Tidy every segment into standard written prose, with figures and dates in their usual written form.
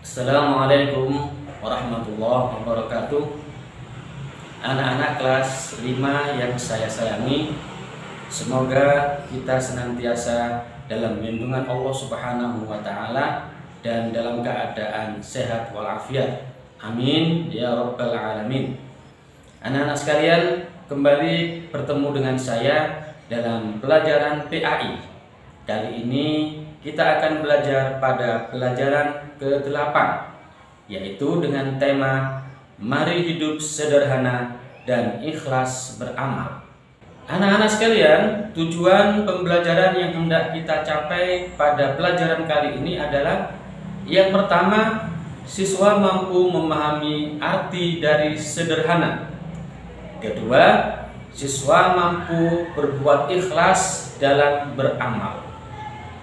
Assalamualaikum warahmatullahi wabarakatuh. Anak-anak kelas 5 yang saya sayangi, semoga kita senantiasa dalam lindungan Allah Subhanahu wa taala dan dalam keadaan sehat walafiat. Amin ya rabbal alamin. Anak-anak sekalian, kembali bertemu dengan saya dalam pelajaran PAI. Kali ini kita akan belajar pada pelajaran ke-8, yaitu dengan tema Mari Hidup Sederhana dan Ikhlas Beramal. Anak-anak sekalian, tujuan pembelajaran yang hendak kita capai pada pelajaran kali ini adalah yang pertama, siswa mampu memahami arti dari sederhana. Kedua, siswa mampu berbuat ikhlas dalam beramal.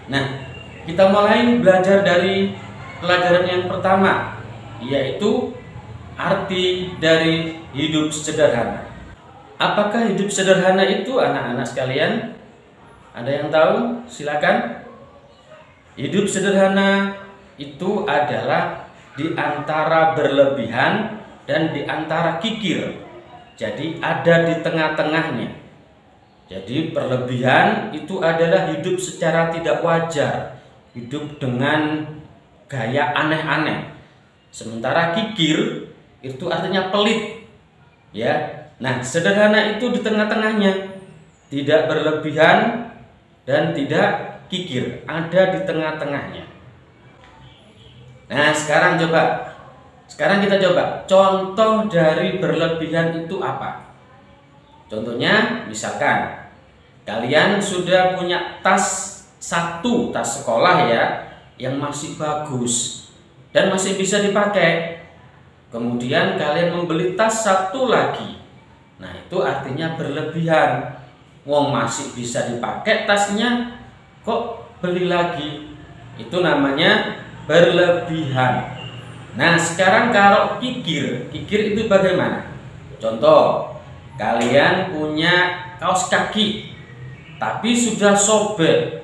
Nah, kita mulai belajar dari pelajaran yang pertama, yaitu arti dari hidup sederhana. Apakah hidup sederhana itu, anak-anak sekalian? Ada yang tahu? Silakan. Hidup sederhana itu adalah di antara berlebihan dan di antara kikir. Jadi ada di tengah-tengahnya. Jadi berlebihan itu adalah hidup secara tidak wajar, hidup dengan gaya aneh-aneh. Sementara kikir itu artinya pelit, ya. Nah, sederhana itu di tengah-tengahnya, tidak berlebihan dan tidak kikir, ada di tengah-tengahnya. Nah, sekarang kita coba contoh dari berlebihan itu apa? Contohnya, misalkan kalian sudah punya tas sekolah ya, yang masih bagus dan masih bisa dipakai. Kemudian kalian membeli tas satu lagi. Nah, itu artinya berlebihan. Wong masih bisa dipakai tasnya, kok beli lagi? Itu namanya berlebihan. Nah, sekarang kalau kikir itu bagaimana? Contoh, kalian punya kaos kaki tapi sudah sobek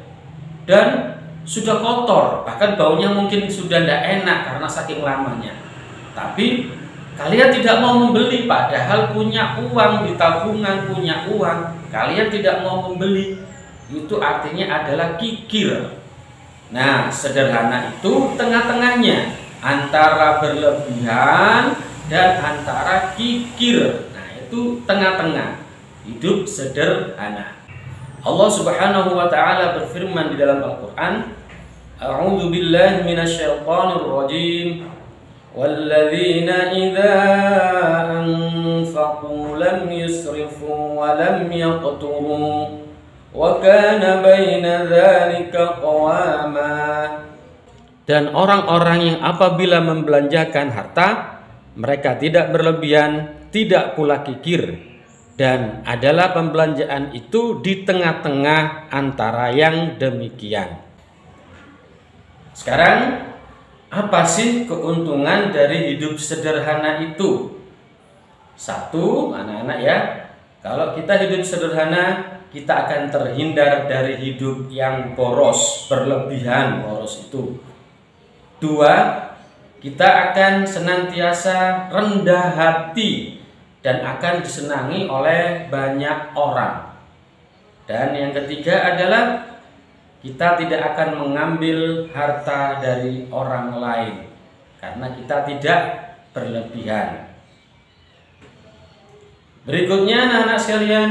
dan sudah kotor, bahkan baunya mungkin sudah tidak enak karena saking lamanya. Tapi kalian tidak mau membeli, padahal punya uang di tabungan, punya uang, kalian tidak mau membeli. Itu artinya adalah kikir. Nah, sederhana itu tengah-tengahnya, antara berlebihan dan antara kikir. Itu tengah-tengah, hidup sederhana. Allah Subhanahu wa taala berfirman di dalam Al-Qur'an, A'udzu billahi minasyaitonir rajim. Walladzina idza anfaqu lam yusrifu wa lam yaqturu wa kana baina dzalika qawama. Dan orang-orang yang apabila membelanjakan harta, mereka tidak berlebihan, tidak pula kikir, dan adalah pembelanjaan itu di tengah-tengah antara yang demikian. Sekarang, apa sih keuntungan dari hidup sederhana itu? Satu, anak-anak ya, kalau kita hidup sederhana, kita akan terhindar dari hidup yang boros, berlebihan boros itu. Dua, kita akan senantiasa rendah hati dan akan disenangi oleh banyak orang. Dan yang ketiga adalah kita tidak akan mengambil harta dari orang lain karena kita tidak berlebihan. Berikutnya, anak-anak sekalian,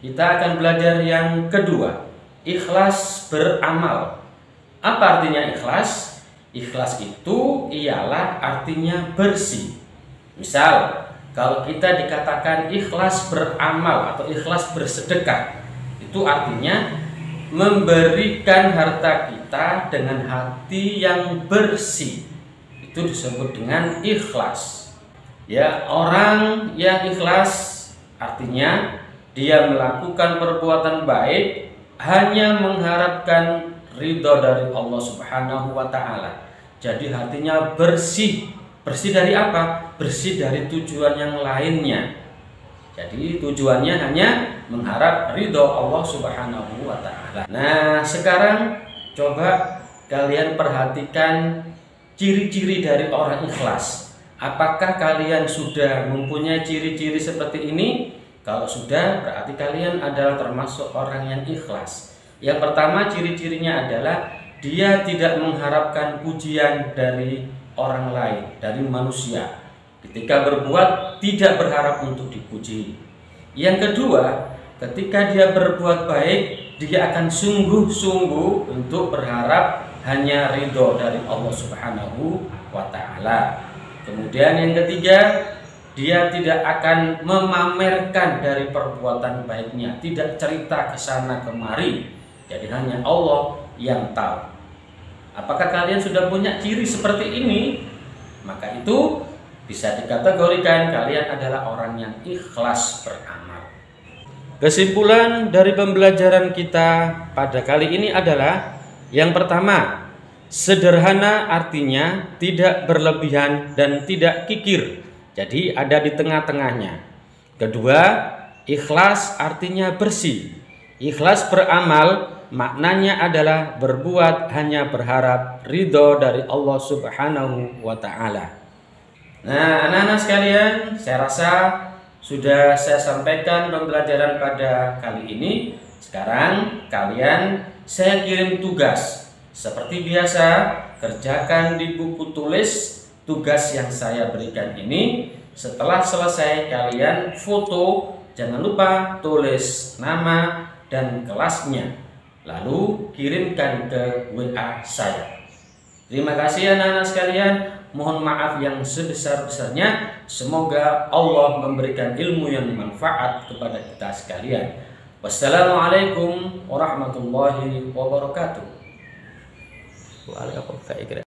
kita akan belajar yang kedua, ikhlas beramal. Apa artinya ikhlas? Ikhlas itu ialah artinya bersih. Misal, kalau kita dikatakan ikhlas beramal atau ikhlas bersedekah, itu artinya memberikan harta kita dengan hati yang bersih. Itu disebut dengan ikhlas. Ya, orang yang ikhlas artinya dia melakukan perbuatan baik hanya mengharapkan ridho dari Allah Subhanahu wa taala. Jadi hatinya bersih. Bersih dari apa? Bersih dari tujuan yang lainnya. Jadi tujuannya hanya mengharap ridho Allah Subhanahu wa taala. Nah, sekarang coba kalian perhatikan ciri-ciri dari orang ikhlas. Apakah kalian sudah mempunyai ciri-ciri seperti ini? Kalau sudah, berarti kalian adalah termasuk orang yang ikhlas. Yang pertama, ciri-cirinya adalah dia tidak mengharapkan pujian dari orang lain, dari manusia. Ketika berbuat, tidak berharap untuk dipuji. Yang kedua, ketika dia berbuat baik, dia akan sungguh-sungguh untuk berharap hanya ridho dari Allah Subhanahu wa Ta'ala. Kemudian yang ketiga, dia tidak akan memamerkan dari perbuatan baiknya, tidak cerita ke sana kemari. Jadi hanya Allah yang tahu. Apakah kalian sudah punya ciri seperti ini? Maka itu bisa dikategorikan kalian adalah orang yang ikhlas beramal. Kesimpulan dari pembelajaran kita pada kali ini adalah yang pertama, sederhana artinya tidak berlebihan dan tidak kikir. Jadi ada di tengah-tengahnya. Kedua, ikhlas artinya bersih. Ikhlas beramal maknanya adalah berbuat hanya berharap ridho dari Allah Subhanahu wa Ta'ala. Nah, anak-anak sekalian, saya rasa sudah saya sampaikan pembelajaran pada kali ini. Sekarang kalian saya kirim tugas. Seperti biasa, kerjakan di buku tulis tugas yang saya berikan ini. Setelah selesai kalian foto, jangan lupa tulis nama dan kelasnya. Lalu kirimkan ke WA saya. Terima kasih anak-anak sekalian. Mohon maaf yang sebesar-besarnya. Semoga Allah memberikan ilmu yang manfaat kepada kita sekalian. Wassalamualaikum warahmatullahi wabarakatuh. Waalaikumsalam.